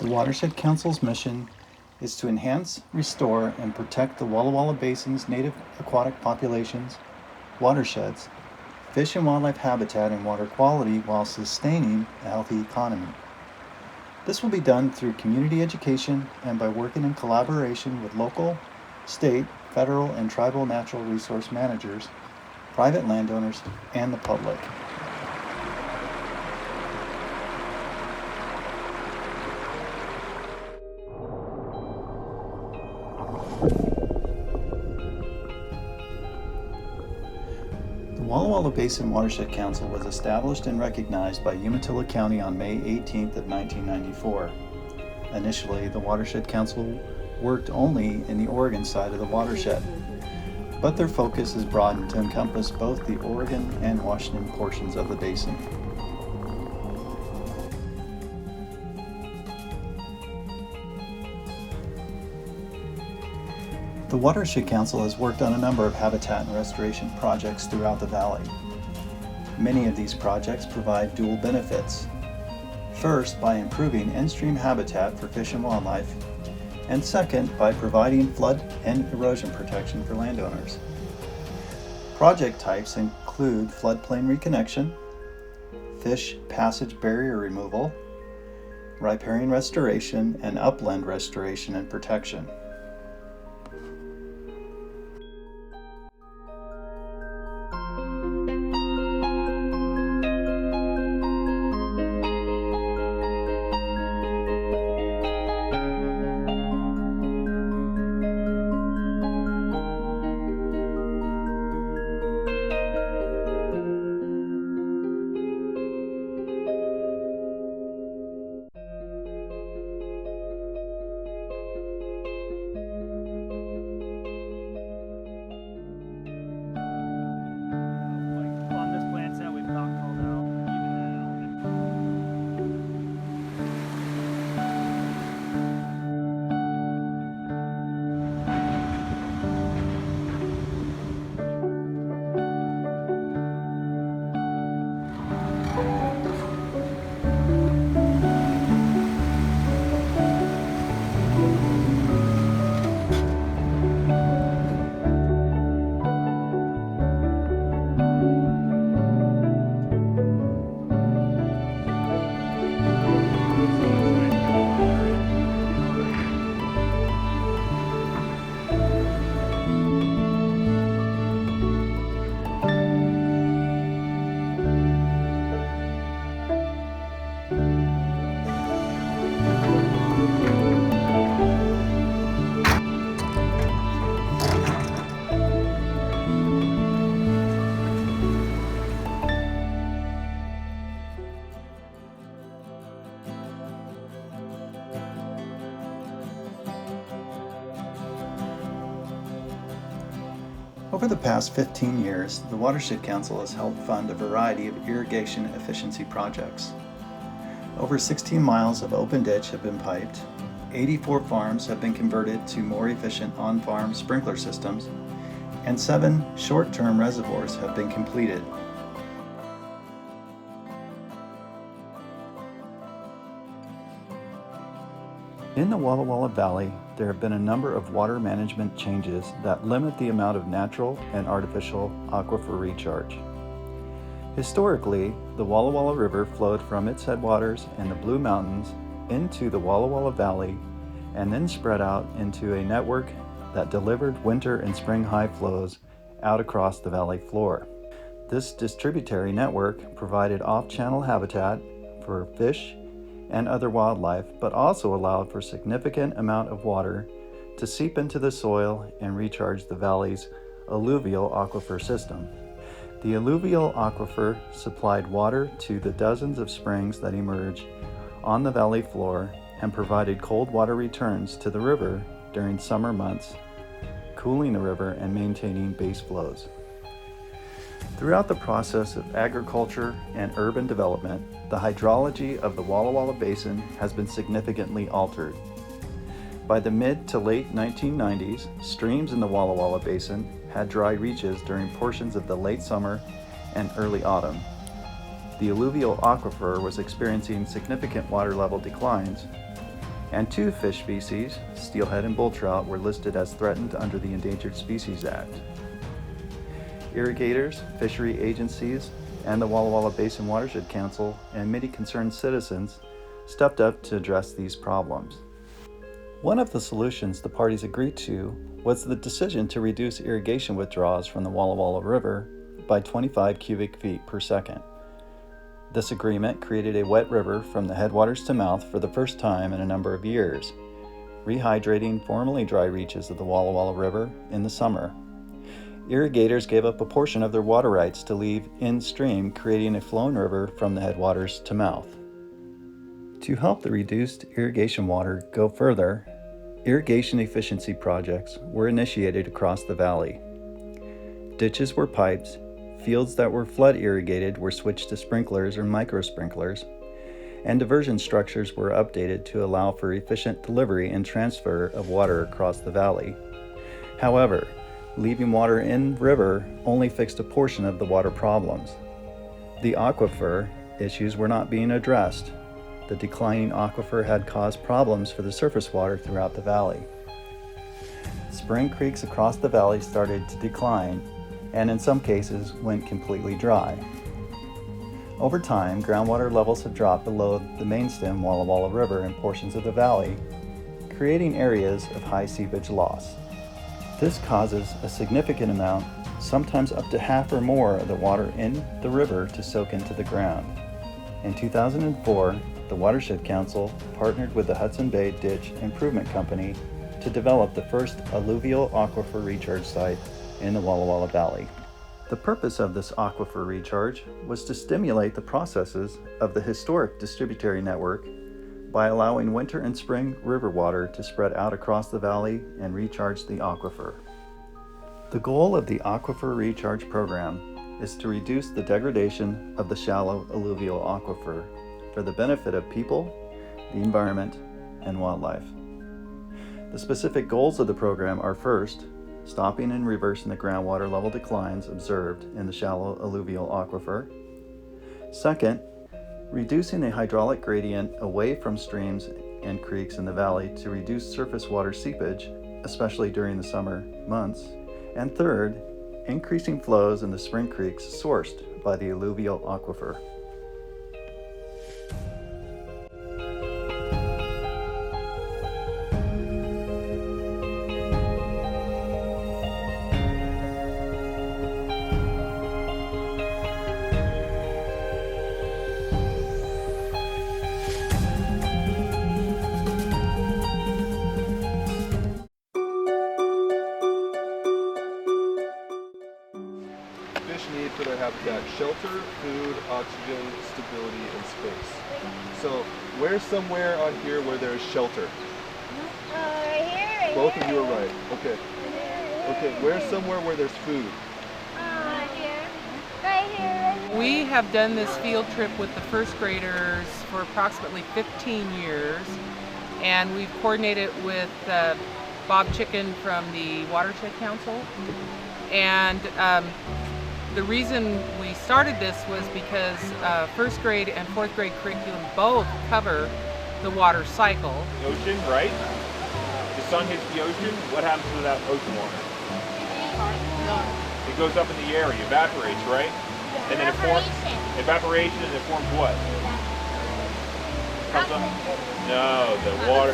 The Watershed Council's mission is to enhance, restore, and protect the Walla Walla Basin's native aquatic populations, watersheds, fish and wildlife habitat, and water quality while sustaining a healthy economy. This will be done through community education and by working in collaboration with local, state, federal, and tribal natural resource managers, private landowners, and the public. The Walla Walla Basin Watershed Council was established and recognized by Umatilla County on May 18th of 1994. Initially, the Watershed Council worked only in the Oregon side of the watershed, but their focus is broadened to encompass both the Oregon and Washington portions of the basin. The Watershed Council has worked on a number of habitat and restoration projects throughout the valley. Many of these projects provide dual benefits. First, by improving in-stream habitat for fish and wildlife, and second, by providing flood and erosion protection for landowners. Project types include floodplain reconnection, fish passage barrier removal, riparian restoration, and upland restoration and protection. Over the past 15 years, the Watershed Council has helped fund a variety of irrigation efficiency projects. Over 16 miles of open ditch have been piped, 84 farms have been converted to more efficient on-farm sprinkler systems, and 7 short-term reservoirs have been completed. In the Walla Walla Valley, there have been a number of water management changes that limit the amount of natural and artificial aquifer recharge. Historically, the Walla Walla River flowed from its headwaters in the Blue Mountains into the Walla Walla Valley and then spread out into a network that delivered winter and spring high flows out across the valley floor. This distributary network provided off-channel habitat for fish and other wildlife, but also allowed for significant amount of water to seep into the soil and recharge the valley's alluvial aquifer system. The alluvial aquifer supplied water to the dozens of springs that emerge on the valley floor and provided cold water returns to the river during summer months, cooling the river and maintaining base flows. Throughout the process of agriculture and urban development, the hydrology of the Walla Walla Basin has been significantly altered. By the mid to late 1990s, streams in the Walla Walla Basin had dry reaches during portions of the late summer and early autumn. The alluvial aquifer was experiencing significant water level declines, and 2 fish species, steelhead and bull trout, were listed as threatened under the Endangered Species Act. Irrigators, fishery agencies, and the Walla Walla Basin Watershed Council and many concerned citizens stepped up to address these problems. One of the solutions the parties agreed to was the decision to reduce irrigation withdrawals from the Walla Walla River by 25 cubic feet per second. This agreement created a wet river from the headwaters to mouth for the first time in a number of years, rehydrating formerly dry reaches of the Walla Walla River in the summer. Irrigators gave up a portion of their water rights to leave in-stream, creating a flowing river from the headwaters to mouth. To help the reduced irrigation water go further, irrigation efficiency projects were initiated across the valley. Ditches were piped, fields that were flood irrigated were switched to sprinklers or micro sprinklers, and diversion structures were updated to allow for efficient delivery and transfer of water across the valley. However, leaving water in river only fixed a portion of the water problems. The aquifer issues were not being addressed. The declining aquifer had caused problems for the surface water throughout the valley. Spring creeks across the valley started to decline, and in some cases went completely dry. Over time, groundwater levels have dropped below the mainstem Walla Walla River in portions of the valley, creating areas of high seepage loss. This causes a significant amount, sometimes up to half or more of the water in the river to soak into the ground. In 2004, the Watershed Council partnered with the Hudson Bay Ditch Improvement Company to develop the first alluvial aquifer recharge site in the Walla Walla Valley. The purpose of this aquifer recharge was to stimulate the processes of the historic distributary network by allowing winter and spring river water to spread out across the valley and recharge the aquifer. The goal of the Aquifer Recharge Program is to reduce the degradation of the shallow alluvial aquifer for the benefit of people, the environment, and wildlife. The specific goals of the program are: first, stopping and reversing the groundwater level declines observed in the shallow alluvial aquifer. Second, reducing the hydraulic gradient away from streams and creeks in the valley to reduce surface water seepage, especially during the summer months. And third, increasing flows in the spring creeks sourced by the alluvial aquifer. Fish need for their habitat shelter, food, oxygen, stability, and space. So where's somewhere on here where there's shelter? Right here. Both of you are right. Okay. Okay, where's somewhere where there's food? Right here. Right here. We have done this field trip with the first graders for approximately 15 years, and we've coordinated with Bob Chicken from the Watershed Council. And the reason we started this was because first grade and fourth grade curriculum both cover the water cycle. Ocean, right? The sun hits the ocean. What happens to that ocean water? It goes up in the air, it evaporates, right? And then it forms evaporation, and it forms what? Comes up? No, the water.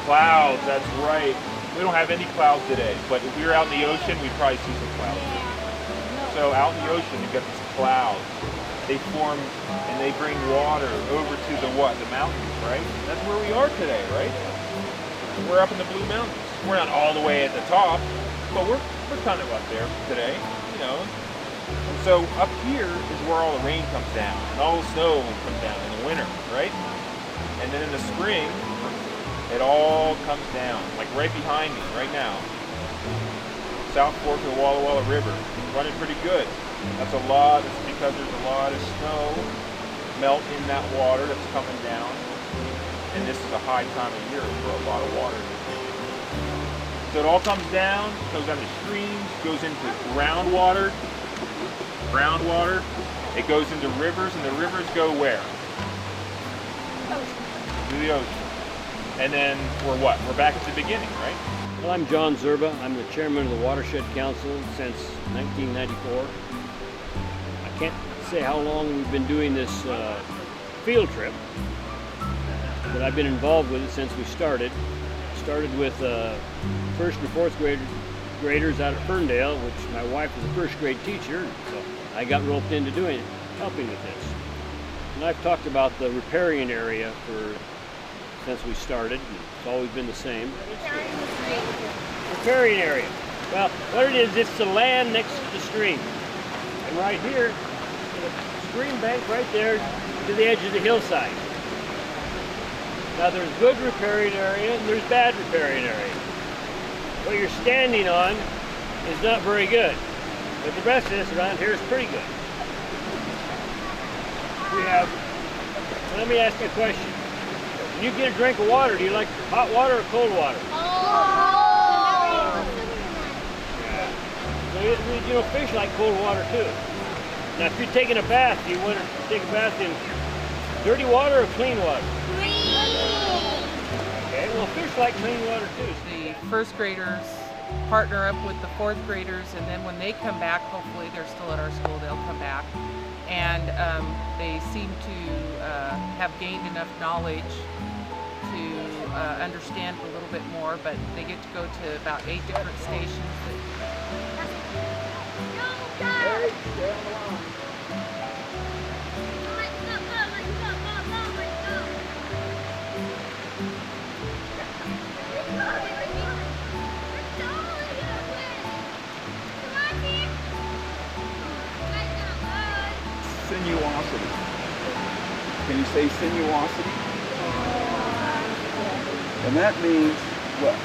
Clouds, that's right. We don't have any clouds today, but if we were out in the ocean, we'd probably see some clouds. So out in the ocean, you've got these clouds. They form and they bring water over to the what? The mountains, right? That's where we are today, right? We're up in the Blue Mountains. We're not all the way at the top, but we're kind of up there today, you know. And so up here is where all the rain comes down and all the snow comes down in the winter, right? And then in the spring, it all comes down, like right behind me, right now. South Fork of the Walla Walla River, running pretty good. That's a lot, it's because there's a lot of snow melt in that water that's coming down. And this is a high time of year for a lot of water. So it all comes down, goes down to streams, goes into groundwater. It goes into rivers, and the rivers go where? To the ocean. And then we're back at the beginning, right? Well, I'm John Zerba. I'm the chairman of the Watershed Council since 1994. I can't say how long we've been doing this field trip, but I've been involved with it since we started. Started with first and fourth graders out at Ferndale, which my wife was a first grade teacher, so I got roped into helping with this. And I've talked about the riparian area since we started. It's always been the same. Riparian area. Well, what it is, it's the land next to the stream. And right here, the stream bank right there to the edge of the hillside. Now there's good riparian area and there's bad riparian area. What you're standing on is not very good, but the rest of this around here is pretty good. Let me ask you a question. When you get a drink of water, do you like hot water or cold water? So, fish like cold water too. Now if you're taking a bath, do you want to take a bath in dirty water or clean water? Okay, well fish like clean water too. The first graders partner up with the fourth graders, and then when they come back, hopefully they're still at our school, they'll come back. And they seem to have gained enough knowledge to understand a little bit more, but they get to go to about 8 different stations. Sinuosity. Can you say sinuosity? And that means what?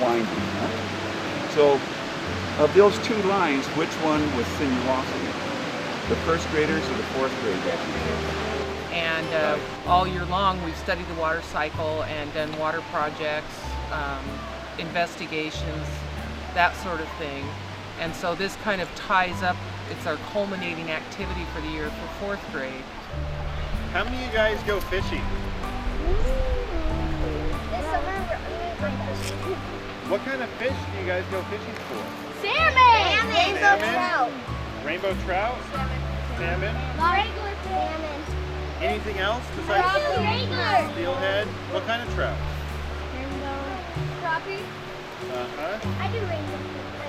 Winding, huh? So, of those 2 lines, which one was sinuosity? The first graders or the fourth graders? And all year long, we've studied the water cycle and done water projects, investigations, that sort of thing. And so this kind of ties up, it's our culminating activity for the year for fourth grade. How many of you guys go fishing? What kind of fish do you guys go fishing for? Salmon! Rainbow Salmon? trout. Rainbow trout? Salmon? Regular salmon. Anything else besides Regular. steelhead? What kind of trout? Rainbow. Crappie? Uh-huh. I do rainbow.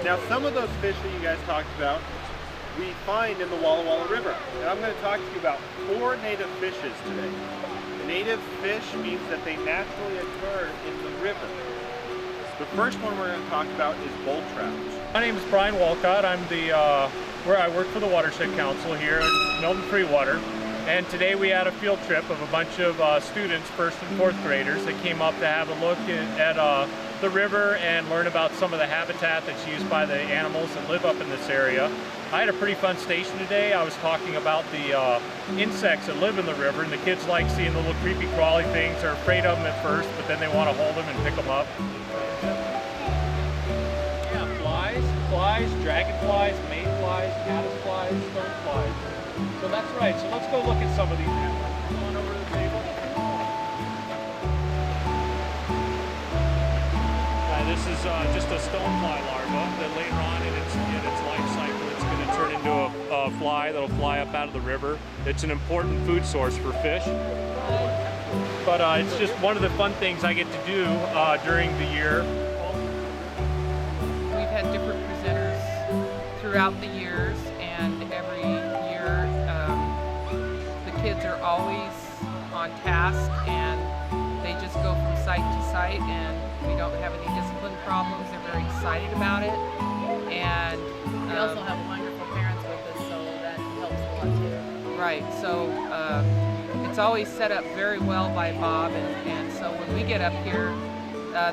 Now some of those fish that you guys talked about, we find in the Walla Walla River. And I'm going to talk to you about 4 native fishes today. Native fish means that they naturally occur in the river. The first one we're going to talk about is bull trout. My name is Brian Walcott. I'm where I work for the Watershed Council here at Milton Freewater. And today we had a field trip of a bunch of students, first and fourth graders, that came up to have a look at the river and learn about some of the habitat that's used by the animals that live up in this area. I had a pretty fun station today. I was talking about the insects that live in the river, and the kids like seeing the little creepy crawly things. They're afraid of them at first, but then they want to hold them and pick them up. Yeah, flies, dragonflies, mayflies, caddisflies, stoneflies. So that's right. So let's go look at some of these animals. Come on over to the table. This is just a stonefly larva that later on in its life cycle, it's going to turn into a fly that'll fly up out of the river. It's an important food source for fish. But it's just one of the fun things I get to do during the year. We've had different presenters throughout the years, and every year the kids are always on task, and they just go from site to site, and we don't have any discipline problems. They're very excited about it, and we also have wonderful parents with us, so that helps a lot too. Right, so it's always set up very well by Bob, and so when we get up here,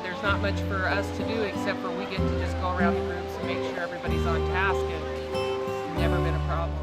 there's not much for us to do except for we get to just go around the groups and make sure everybody's on task, and it's never been a problem.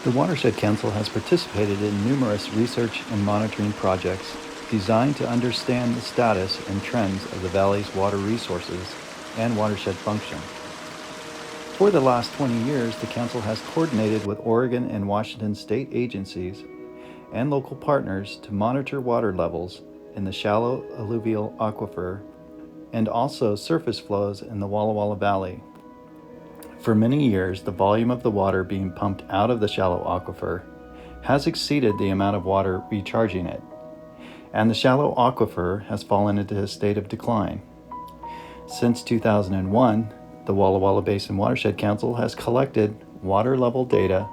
The Watershed Council has participated in numerous research and monitoring projects designed to understand the status and trends of the valley's water resources and watershed function. For the last 20 years, the Council has coordinated with Oregon and Washington state agencies and local partners to monitor water levels in the shallow alluvial aquifer and also surface flows in the Walla Walla Valley. For many years, the volume of the water being pumped out of the shallow aquifer has exceeded the amount of water recharging it, and the shallow aquifer has fallen into a state of decline. Since 2001, the Walla Walla Basin Watershed Council has collected water level data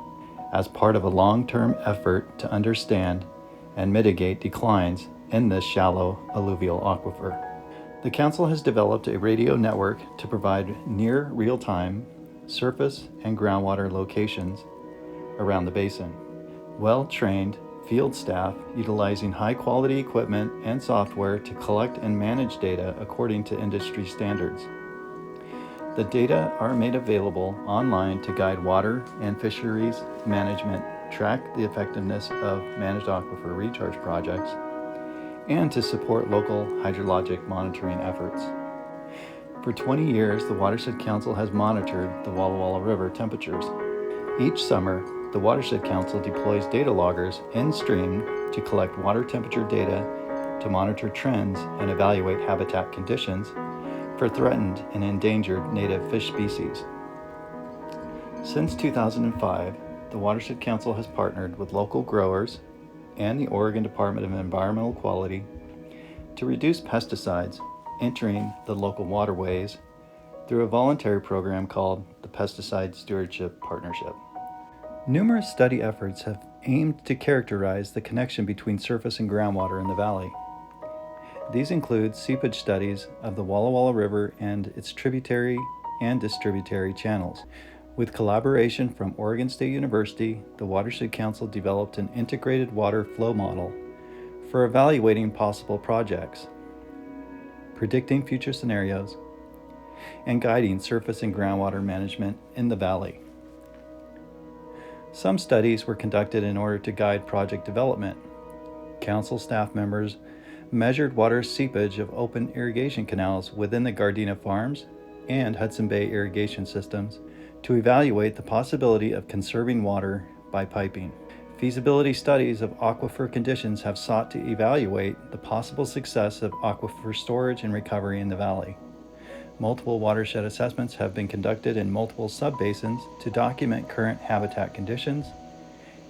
as part of a long-term effort to understand and mitigate declines in this shallow alluvial aquifer. The Council has developed a radio network to provide near real-time surface and groundwater locations around the basin. Well-trained field staff utilizing high-quality equipment and software to collect and manage data according to industry standards. The data are made available online to guide water and fisheries management, track the effectiveness of managed aquifer recharge projects, and to support local hydrologic monitoring efforts. For 20 years, the Watershed Council has monitored the Walla Walla River temperatures. Each summer, the Watershed Council deploys data loggers in stream to collect water temperature data to monitor trends and evaluate habitat conditions for threatened and endangered native fish species. Since 2005, the Watershed Council has partnered with local growers and the Oregon Department of Environmental Quality to reduce pesticides entering the local waterways through a voluntary program called the Pesticide Stewardship Partnership. Numerous study efforts have aimed to characterize the connection between surface and groundwater in the valley. These include seepage studies of the Walla Walla River and its tributary and distributary channels. With collaboration from Oregon State University, the Watershed Council developed an integrated water flow model for evaluating possible projects, predicting future scenarios, and guiding surface and groundwater management in the valley. Some studies were conducted in order to guide project development. Council staff members measured water seepage of open irrigation canals within the Gardena Farms and Hudson Bay irrigation systems to evaluate the possibility of conserving water by piping. Feasibility studies of aquifer conditions have sought to evaluate the possible success of aquifer storage and recovery in the valley. Multiple watershed assessments have been conducted in multiple subbasins to document current habitat conditions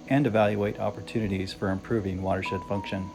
and evaluate opportunities for improving watershed function.